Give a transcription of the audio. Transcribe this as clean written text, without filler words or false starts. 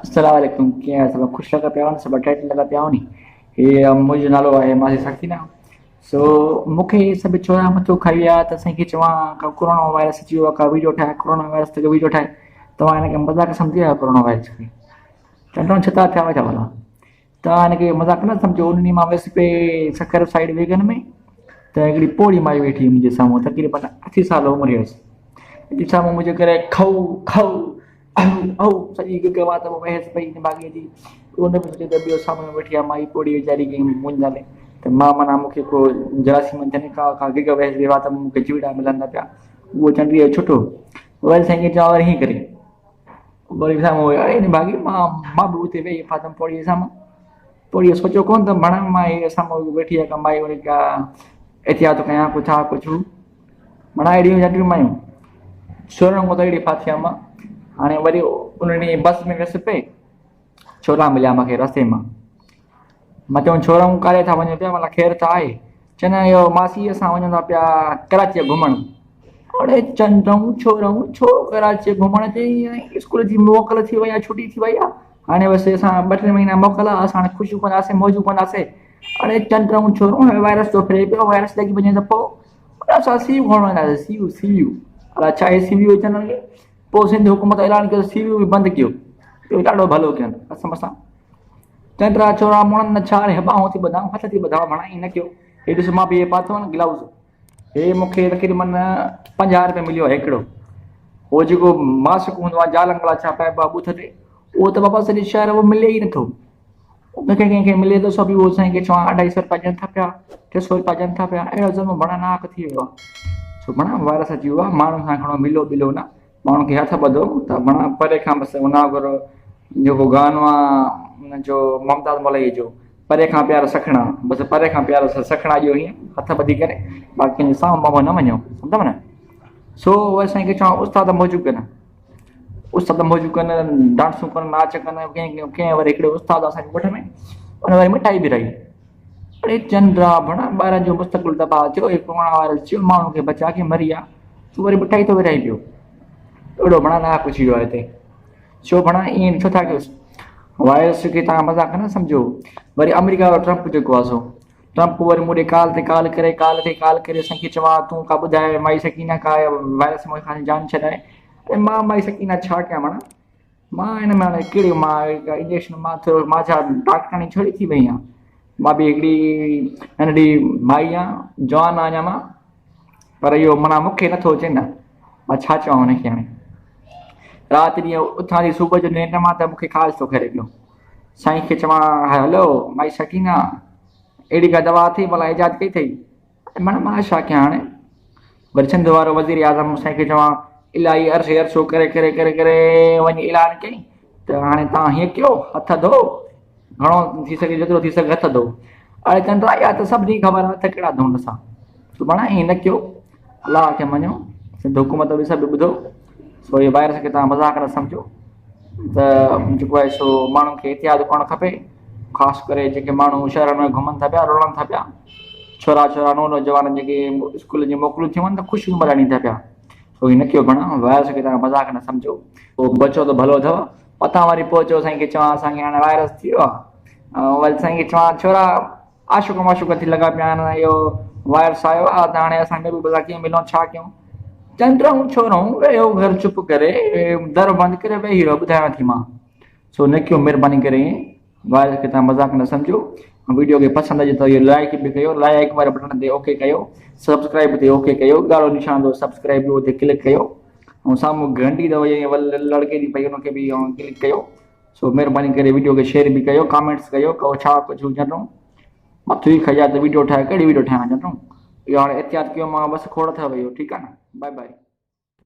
अस्सलामुअलैकुम कीअं सब ख़ुशि लॻा पिया आहियो, सब टाइट लॻा पिया आहियो नी। हे मुंहिंजो नालो आहे माज़ी सकीना। सो मूंखे सभु छोरा मथो खाई विया त साईं खे चवां का कोरोना वायरस अची वियो आहे, का वीडियो ठाहे कोरोना वायरस ते वीडियो ठाहे। तव्हां हिनखे मज़ाक सम्झी विया कोरोना वायरस खे? चंडण छा थिया हुआ छा भला? तव्हां हिनखे मज़ाक न सम्झो। उन ॾींहुं मां वियुसि पे सखर साइड वेगन में, त हिकिड़ी पोड़ी माई वेठी हुई मुंहिंजे साम्हूं, तक़रीबन 80 साल उमिरि हुयसि। साम्हूं मुंहिंजे करे खऊ खऊ ऐं सॼी गिग मां त बहस पई हिन भाॻीअ जी। उन बि सोचे त ॿियो साम्हूं वेठी आहे माई पोड़ी वीचारी खे मुंहिंजे नाले त मां माना मूंखे को जरासीम थियनि का गिग बहस वियो त मूंखे जीवड़ा मिलनि न पिया। उहो चंडीअ जो छुटो वरी साईं खे चवां वरी हीअं करे वरी साम्हूं अड़े हिन भाॻी मां बि उते वेही फातमि पोड़ीअ साम्हूं। पोड़ीअ सोचियो कोन त भणा मां इहे साम्हूं वेठी आहे का माई वरी का एहतियात कयां कुझु कुझु भणा अहिड़ियूं नंढियूं मायूं छोरनि खां त अहिड़ी फाथी आहे मां। हाणे वरी उन ॾींहुं बस में वियुसि पे, छोरा मिलिया मूंखे रस्ते मां। मां चयो छोरऊं काॾे था वञो पिया? माना ख़ैरु त आहे? चवनि इहो मासीअ सां वञूं था पिया कराची घुमणु। अड़े चंडऊं छोरऊं छो कराची घुमणु? चई स्कूल जी मोकल थी वई आहे, छुटी थी वई आहे, हाणे बसि असां 2-3 महीना मोकल आहे, असां हाणे ख़ुशियूं कंदासीं मौजूं कंदासीं। अड़े चंडऊं छोरऊं वायरस थो फिरे पियो, वायरस लॻी वञे त पोइ असां सीयू खणणु वेंदासीं। सीयू सीयू अलाए छा आहे सीयू अचनि खे। पोइ सिंध हुकूमत ऐलान कयो सीयू बि बंदि कयो। इहो ॾाढो भलो कयनि कसम सां। चंडरा छोरा मुणनि न छा बाहूं थी ॿधाऊं, हथ थी ॿधाऊं, भणा ईअं न कयो। हे ॾिसो मां बि हे पातो आहे न ग्लव्स, हे मूंखे तक़रीबन 50 रुपए मिलियो आहे हिकिड़ो। उहो जेको मास्क हूंदो आहे जालंगला छा पाइबो आहे बूथ ते, उहो त बाबा सॼे शहर में मिले ई नथो। मूंखे कंहिंखे मिले थो सभु उहो साईं खे चवां 250 रुपया ॾियनि था पिया, 300 रुपया ॾियनि था पिया। अहिड़ो ज़म भणा नाक थी वियो आहे। छो भणा वायरस अची वियो आहे, माण्हुनि सां खणो मिलो बिलो न, माण्हुनि खे हथ ॿधो त भणा परे खां बसि उन घुरो जेको गानो आहे हुनजो मुमताज़ मौलवी जो परे खां प्यार सखणा, बसि परे खां प्यार सखणा ॾियो हीअं हथ ॿधी करे, बाक़ी कंहिंजे साम्हूं बाम्हूं न वञो, सम्झव न। सो वरी साईं खे चवां उस्ताद मौजू कनि, उस्ताद मौजू कनि, डांसूं कनि, नाच कनि। कंहिं वरी हिकिड़े उस्ताद असांजे ॻोठ में उन वरी मिठाई बि रही। अड़े चंडा भणा ॿारनि जो मुस्तक़बिल तबाह थियो, कोरोना वायरस थियो, माण्हू खे बचा के मरी विया, तूं वरी मिठाई थो विराई पियो। अहिड़ो भणा ना कुझु वियो आहे हिते। छो भणा ईअं छो था कयोसि? वायरस खे तव्हां मज़ाक न सम्झो। वरी अमेरिका वारो ट्रंप जेको आहे सो ट्रंप वरी मूंखे काल ते काल करे असांखे चवां तूं का ॿुधाए माई सकीना का वायरस मूंखे खाली जान छॾाए। ऐं मां माई सकीना छा कयां भणा? मां हिन में हाणे कहिड़ी मां इंजेक्शन मां थोरो मां छा डॉक्टराणी छोड़ी थी वई आहियां? मां बि हिकिड़ी नंढड़ी माई आहियां, जवान आहियां मां, पर इहो माना मूंखे नथो अचे न, मां छा चवां हुनखे हाणे। राति ॾींहुं उथां थी सुबुह जो निंड मां त मूंखे ख़ासि थो करे पियो। साईं खे चवां हलो माई सकीना अहिड़ी का दवा अथई भला इजाद कई अथई? माना मां छा कयां हाणे? वरी सिंध वारो वज़ीर आज़म साईं खे चवां इलाही अरसो करे करे करे करे वञी ऐलान कयईं त हाणे तव्हां हीअं कयो हथ धो, घणो थी सघे जेतिरो थी सघे हथ धो। अड़े चंडा इहा त सभिनी ख़बर आहे, हथ कहिड़ा धोअण सां? तूं भणा ईअं न कयो, अलाह खे मञो, सिंध हुकूमत बि सभु ॿुधो। सो इहे वायरस खे तव्हां मज़ाक न सम्झो त जेको आहे सो माण्हुनि खे एहतियात करणु खपे। ख़ासि करे जेके माण्हू शहरनि में घुमनि था पिया, रुलनि था पिया, छोरा छोरा नौजवान जेके स्कूल जी मोकलूं थियूं आहिनि त ख़ुशियूं मल्हाइनि था पिया। सो हीअं न कयो भणा, वायरस खे तव्हां मज़ाक न सम्झो। पोइ बचो त भलो अथव, पतां वरी पहुचो साईं खे चवां असांखे हाणे वायरस थी वियो आहे। ऐं वरी साईं खे चवां छोरा आशुक माशुक थी लॻा पिया आहिनि, इहो वायरस आयो आहे त हाणे असांखे बि भला कीअं मिलूं छा कयूं? चंडऊं छोरऊं वेहो घर चुप करे दर बंदि करे वेही रहो, ॿुधायां थी मां। सो न कयो महिरबानी करे, वायरस खे तव्हां मज़ाक न सम्झो। वीडियो खे पसंदि अचे त इहो लाइक बि कयो, लाइक वारे बटन ते ओके कयो, सब्सक्राइब ते ओके कयो, ॻाढ़ो निशान अथव सब्सक्राइब जो उते क्लिक कयो, ऐं साम्हूं घंटी अथव लड़के जी पई हुनखे बि क्लिक कयो। सो महिरबानी करे वीडियो खे शेयर बि कयो, कमेंट्स कयो, को छा कुझु ॼणो मथो ई खाई आहे त वीडियो ठाहे, कहिड़ी वीडियो ठाहियां ॼणो? इहो हाणे एहतियात कयो मां, बसि खोड़ अथव इहो, ठीकु आहे न। Bye by.